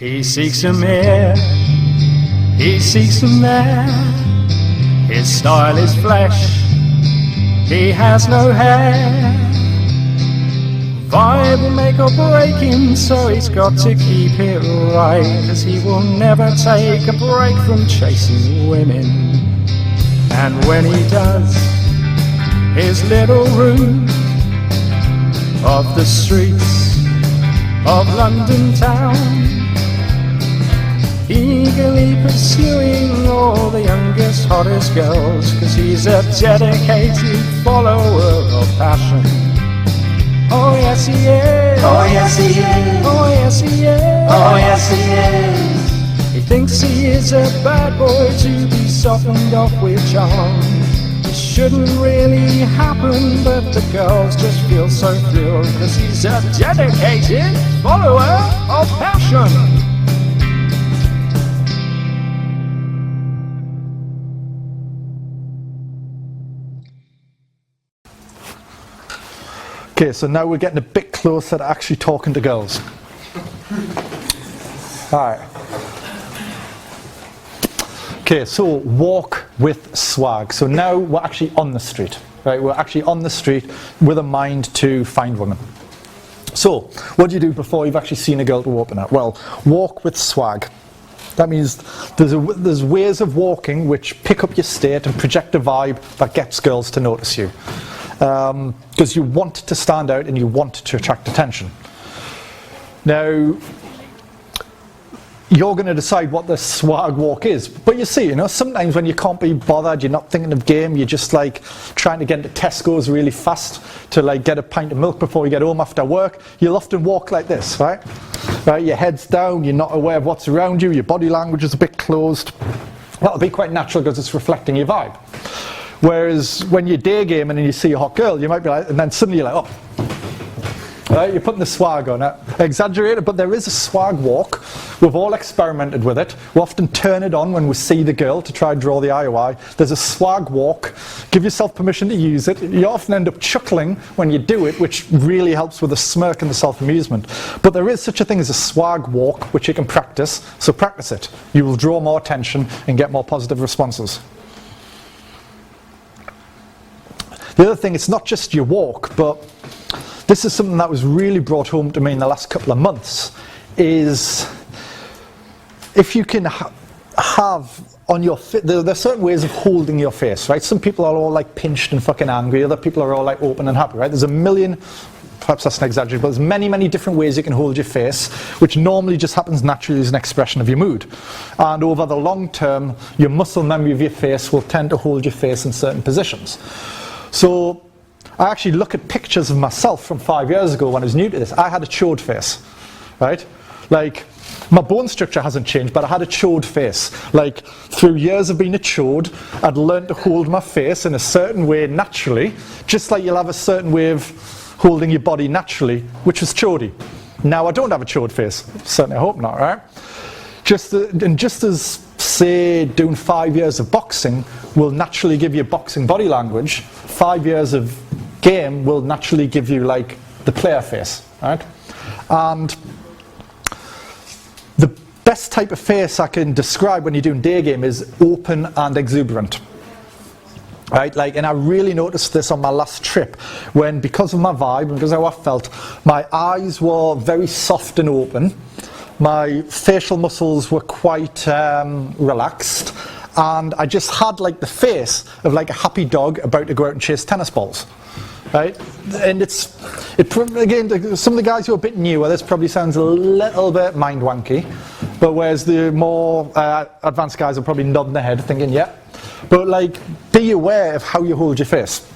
He seeks him here, he seeks him there. His style is flesh, he has no hair. Vibe will make or break him, so he's got to keep it right, 'cause he will never take a break from chasing women. And when he does, his little route of the streets of London town, eagerly pursuing all the youngest, hottest girls, 'cause he's a dedicated follower of passion. Oh yes he is, Oh yes he is, oh yes he is, oh yes he is. He thinks he is a bad boy to be softened off with charm. It shouldn't really happen, but the girls just feel so thrilled, 'cause he's a dedicated follower of passion. Okay, so now we're getting a bit closer to actually talking to girls. Alright. Okay, so walk with swag. So now we're actually on the street. Right, we're actually on the street with a mind to find women. So, what do you do before you've actually seen a girl to open up? Well, walk with swag. That means there's ways of walking which pick up your state and project a vibe that gets girls to notice you. Because you want to stand out and you want to attract attention. Now, you're going to decide what the swag walk is. But you see, sometimes when you can't be bothered, you're not thinking of game, you're just like trying to get into Tesco's really fast to like get a pint of milk before you get home after work, you'll often walk like this, right? Right, your head's down, you're not aware of what's around you, your body language is a bit closed. That'll be quite natural because it's reflecting your vibe. Whereas when you're day gaming and you see a hot girl, you might be like, and then suddenly you're like, oh. Right, you're putting the swag on it. Exaggerated, but there is a swag walk. We've all experimented with it. We often turn it on when we see the girl to try and draw the IOI. There's a swag walk. Give yourself permission to use it. You often end up chuckling when you do it, which really helps with the smirk and the self-amusement. But there is such a thing as a swag walk, which you can practice, so practice it. You will draw more attention and get more positive responses. The other thing, it's not just your walk, but this is something that was really brought home to me in the last couple of months, is if you can have on your face, there are certain ways of holding your face, right? Some people are all like pinched and fucking angry, other people are all like open and happy, right? There's a million, perhaps that's an exaggeration, but there's many, many different ways you can hold your face, which normally just happens naturally as an expression of your mood. And over the long term, your muscle memory of your face will tend to hold your face in certain positions. So I actually look at pictures of myself from 5 years ago when I was new to this. I had a chode face, right? Like, my bone structure hasn't changed, but I had a chode face. Like, through years of being a chode, I'd learned to hold my face in a certain way naturally, just like you'll have a certain way of holding your body naturally, which was chody. Now I don't have a chode face. Certainly I hope not, right? Just as, say, doing 5 years of boxing will naturally give you boxing body language, 5 years of game will naturally give you like the player face, right? And the best type of face I can describe when you're doing day game is open and exuberant, right? Like, and I really noticed this on my last trip when, because of my vibe and because of how I felt, my eyes were very soft and open. My facial muscles were quite relaxed, and I just had like the face of like a happy dog about to go out and chase tennis balls, right? And again, some of the guys who are a bit newer, this probably sounds a little bit mind wanky, but whereas the more advanced guys are probably nodding their head thinking, yeah. But like, be aware of how you hold your face,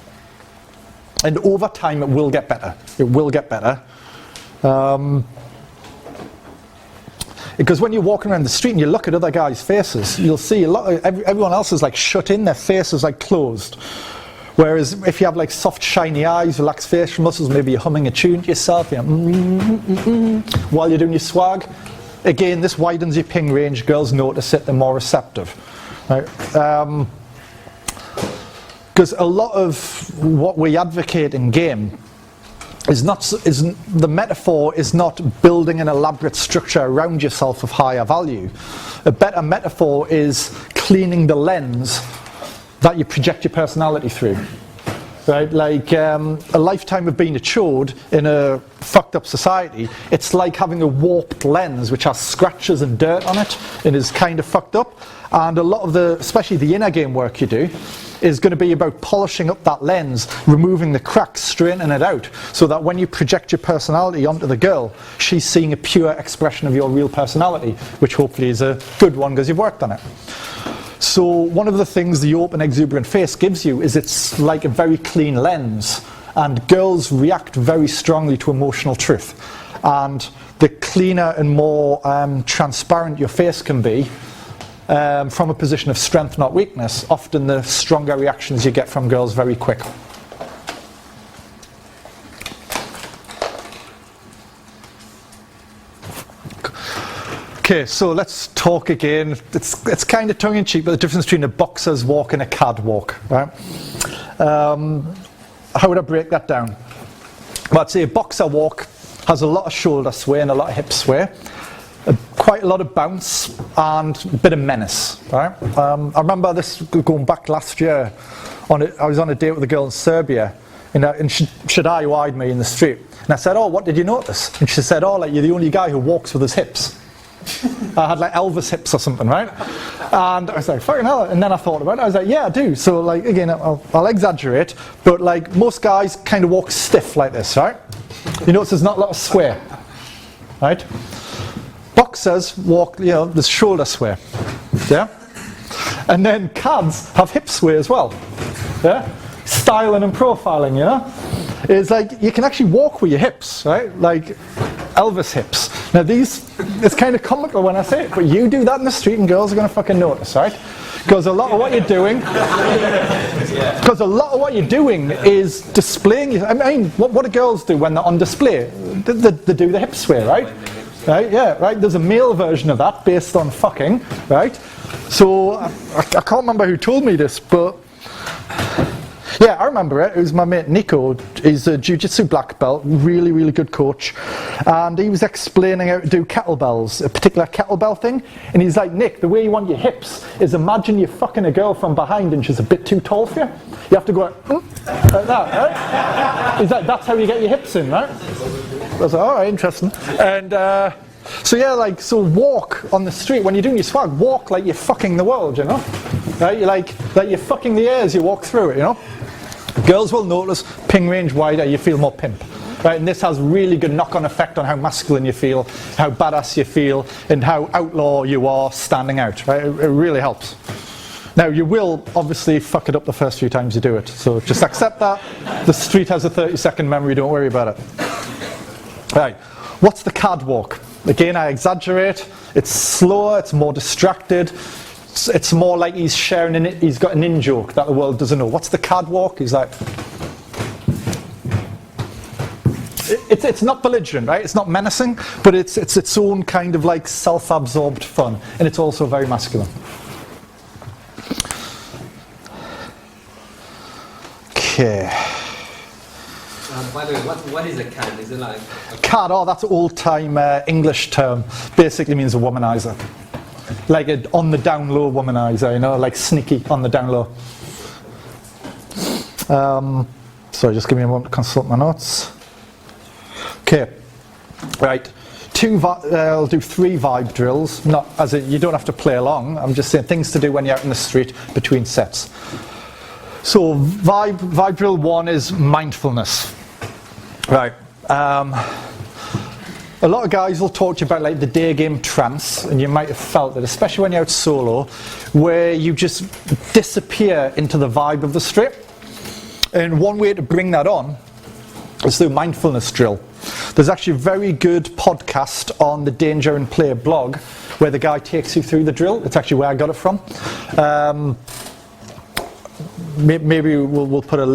and over time it will get better. It will get better. Because when you're walking around the street and you look at other guys' faces, you'll see a lot of, everyone else is like shut in, their face is like closed. Whereas if you have like soft, shiny eyes, relaxed facial muscles, maybe you're humming a tune to yourself, while you're doing your swag, again, this widens your ping range, girls notice it, they're more receptive. Right? Because a lot of what we advocate in game the metaphor is not building an elaborate structure around yourself of higher value. A better metaphor is cleaning the lens that you project your personality through. Right, like a lifetime of being a chode in a fucked up society, it's like having a warped lens which has scratches and dirt on it and is kind of fucked up. And a lot of especially the inner game work you do, is going to be about polishing up that lens, removing the cracks, straightening it out, so that when you project your personality onto the girl, she's seeing a pure expression of your real personality, which hopefully is a good one because you've worked on it. So one of the things the open, exuberant face gives you is it's like a very clean lens, and girls react very strongly to emotional truth. And the cleaner and more transparent your face can be, from a position of strength, not weakness, often the stronger reactions you get from girls very quick. Okay, so let's talk again. It's kind of tongue-in-cheek, but the difference between a boxer's walk and a cad walk, right? How would I break that down? Well, I'd say a boxer walk has a lot of shoulder sway and a lot of hip sway, quite a lot of bounce and a bit of menace, right? I remember this going back last year. I was on a date with a girl in Serbia, and she'd eye-wide me in the street. And I said, "Oh, what did you notice?" And she said, "Oh, like, you're the only guy who walks with his hips." I had like Elvis hips or something, right? And I was like, fucking hell. And then I thought about it. I was like, yeah, I do. So like, again, I'll exaggerate, but like most guys kind of walk stiff like this, right? You notice there's not a lot of sway, right? Boxers walk, there's shoulder sway, yeah? And then cads have hip sway as well, yeah? Styling and profiling, It's like, you can actually walk with your hips, right? Like Elvis hips. Now it's kind of comical when I say it, but you do that in the street and girls are going to fucking notice, right? Because a lot of what you're doing, is displaying. I mean, what do girls do when they're on display? They do the hip sway, right? Right? Yeah, right. There's a male version of that based on fucking, right? So I can't remember who told me this, but. Yeah, I remember it. It was my mate Nico. He's a jiu-jitsu black belt, really, really good coach. And he was explaining how to do kettlebells, a particular kettlebell thing. And he's like, Nick, the way you want your hips is imagine you're fucking a girl from behind and she's a bit too tall for you. You have to go like that, right? He's like, that's how you get your hips in, right? I was like, all right, interesting. And so walk on the street. When you're doing your swag, walk like you're fucking the world, Right? You're like you're fucking the air as you walk through it, Girls will notice ping range wider, you feel more pimp. Right? And this has really good knock-on effect on how masculine you feel, how badass you feel, and how outlaw you are standing out. Right? It really helps. Now, you will obviously fuck it up the first few times you do it, so just accept that. The street has a 30-second memory, don't worry about it. Right, what's the cad walk? Again, I exaggerate. It's slower, it's more distracted. It's more like he's got an in-joke that the world doesn't know. What's the cad walk? He's like... It's not belligerent, right? It's not menacing, but it's its own kind of like self-absorbed fun. And it's also very masculine. Okay. By the way, what is a cad? Is it like... Cad, that's an old-time English term. Basically means a womanizer. Like an on the down low womanizer, like sneaky on the down low. Sorry, just give me a moment to consult my notes. Okay, right. I'll do 3 vibe drills. Not as in, you don't have to play along. I'm just saying things to do when you're out in the street between sets. So vibe drill 1 is mindfulness. Right. A lot of guys will talk to you about like the day game trance, and you might have felt it, especially when you're out solo, where you just disappear into the vibe of the strip. And one way to bring that on is through mindfulness drill. There's actually a very good podcast on the Danger and Play blog where the guy takes you through the drill. It's actually where I got it from. Maybe we'll put a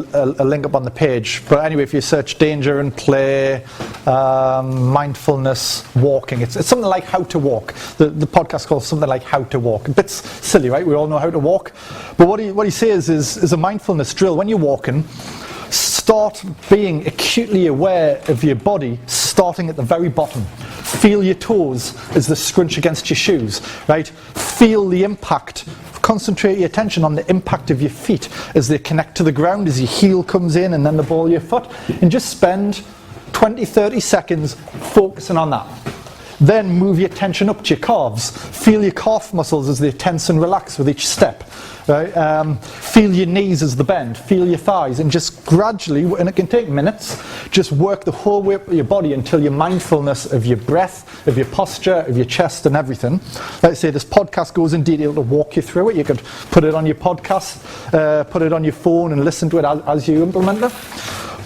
link up on the page. But anyway, if you search Danger and Play, mindfulness, walking, it's something like How to Walk. The podcast called something like How to Walk. A bit silly, right? We all know how to walk. But what he says is a mindfulness drill. When you're walking, start being acutely aware of your body, starting at the very bottom. Feel your toes as they scrunch against your shoes, right? Feel the impact. Concentrate your attention on the impact of your feet as they connect to the ground, as your heel comes in and then the ball of your foot, and just spend 20-30 seconds focusing on that. Then move your attention up to your calves. Feel your calf muscles as they tense and relax with each step. Right? Feel your knees as they bend. Feel your thighs, and just gradually, and it can take minutes, just work the whole way up your body until your mindfulness of your breath, of your posture, of your chest and everything. Like I say, this podcast goes in detail to walk you through it. You could put it on your podcast, put it on your phone and listen to it as you implement it.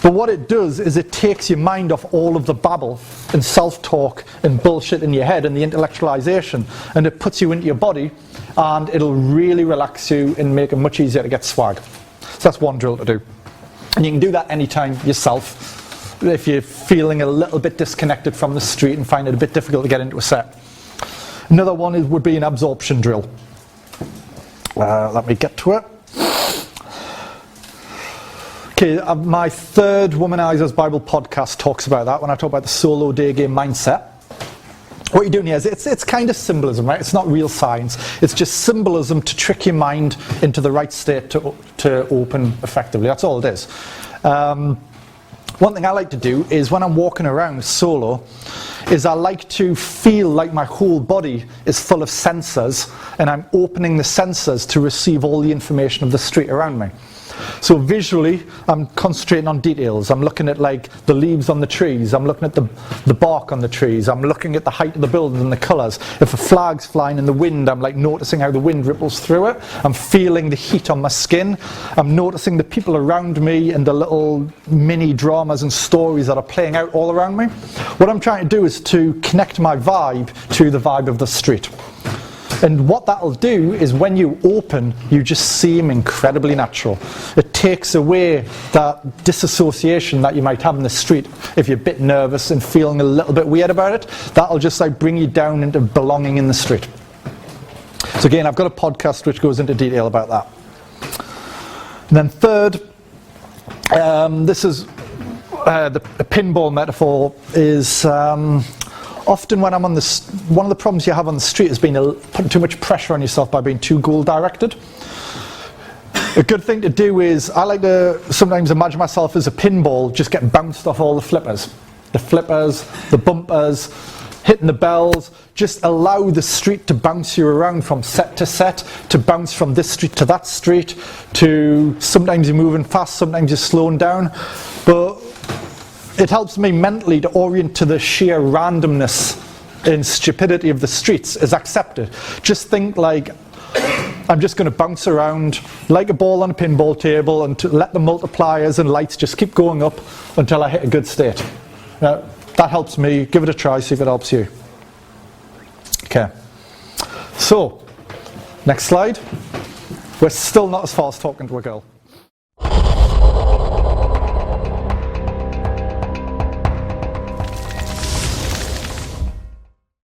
But what it does is it takes your mind off all of the babble and self-talk and bullshit in your head and the intellectualization, and it puts you into your body, and it'll really relax you and make it much easier to get swag. So that's one drill to do. And you can do that anytime yourself if you're feeling a little bit disconnected from the street and find it a bit difficult to get into a set. Another one would be an absorption drill. Let me get to it. Okay, my third Womanizers Bible podcast talks about that when I talk about the solo day game mindset. What you're doing here is it's kind of symbolism, right? It's not real science. It's just symbolism to trick your mind into the right state to open effectively. That's all it is. One thing I like to do is when I'm walking around solo is I like to feel like my whole body is full of sensors, and I'm opening the sensors to receive all the information of the street around me. So visually, I'm concentrating on details. I'm looking at like the leaves on the trees. I'm looking at the bark on the trees. I'm looking at the height of the building and the colours. If a flag's flying in the wind, I'm like noticing how the wind ripples through it. I'm feeling the heat on my skin. I'm noticing the people around me and the little mini dramas and stories that are playing out all around me. What I'm trying to do is to connect my vibe to the vibe of the street. And what that'll do is when you open, you just seem incredibly natural. It takes away that disassociation that you might have in the street if you're a bit nervous and feeling a little bit weird about it. That'll just like bring you down into belonging in the street. So again, I've got a podcast which goes into detail about that. And then third, this is the pinball metaphor is often when I'm on one of the problems you have on the street is putting too much pressure on yourself by being too goal directed. A good thing to do is I like to sometimes imagine myself as a pinball just getting bounced off all the flippers. The flippers, the bumpers, hitting the bells. Just allow the street to bounce you around from set to set, to bounce from this street to that street, to sometimes you're moving fast, sometimes you're slowing down. But it helps me mentally to orient to the sheer randomness and stupidity of the streets is accepted. Just think like I'm just going to bounce around like a ball on a pinball table and to let the multipliers and lights just keep going up until I hit a good state. Now, that helps me. Give it a try, see if it helps you. Okay. So, next slide. We're still not as far as talking to a girl.